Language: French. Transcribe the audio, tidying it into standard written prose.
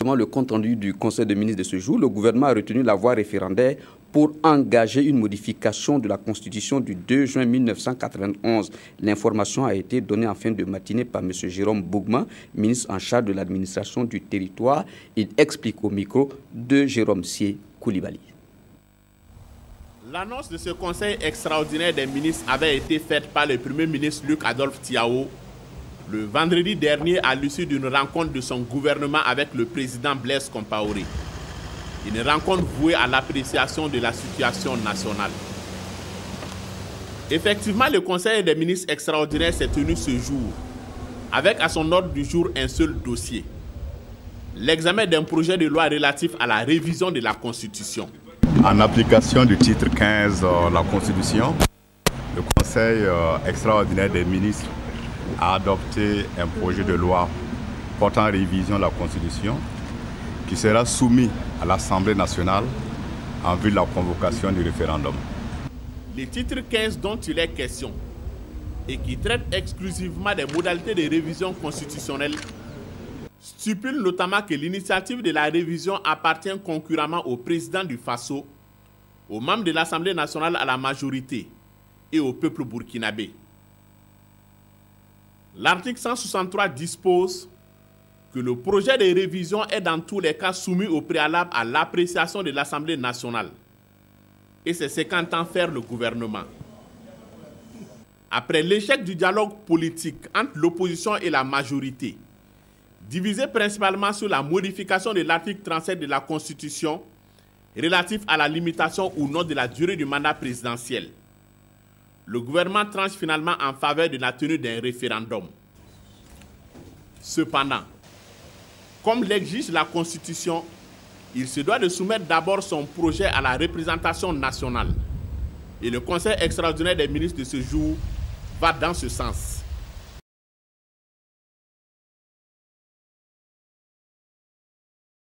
Le compte rendu du Conseil des ministres de ce jour, le gouvernement a retenu la voie référendaire pour engager une modification de la Constitution du 2 juin 1991. L'information a été donnée en fin de matinée par M. Jérôme Bougma, ministre en charge de l'administration du territoire. Il explique au micro de Jérôme Sié Koulibaly. L'annonce de ce Conseil extraordinaire des ministres avait été faite par le Premier ministre Luc Adolphe Tiao le vendredi dernier à l'issue d'une rencontre de son gouvernement avec le président Blaise Compaoré. Une rencontre vouée à l'appréciation de la situation nationale. Effectivement, le Conseil des ministres extraordinaire s'est tenu ce jour, avec à son ordre du jour un seul dossier. L'examen d'un projet de loi relatif à la révision de la Constitution. En application du titre 15 de la Constitution, le Conseil extraordinaire des ministres a adopté un projet de loi portant révision de la Constitution qui sera soumis à l'Assemblée nationale en vue de la convocation du référendum. Le titre 15 dont il est question et qui traite exclusivement des modalités de révision constitutionnelle stipule notamment que l'initiative de la révision appartient concurremment au président du Faso, aux membres de l'Assemblée nationale à la majorité et au peuple burkinabé. L'article 163 dispose que le projet de révision est dans tous les cas soumis au préalable à l'appréciation de l'Assemblée nationale. Et c'est ce qu'entend faire le gouvernement. Après l'échec du dialogue politique entre l'opposition et la majorité, divisé principalement sur la modification de l'article 37 de la Constitution relatif à la limitation ou non de la durée du mandat présidentiel, le gouvernement tranche finalement en faveur de la tenue d'un référendum. Cependant, comme l'exige la Constitution, il se doit de soumettre d'abord son projet à la représentation nationale. Et le Conseil extraordinaire des ministres de ce jour va dans ce sens.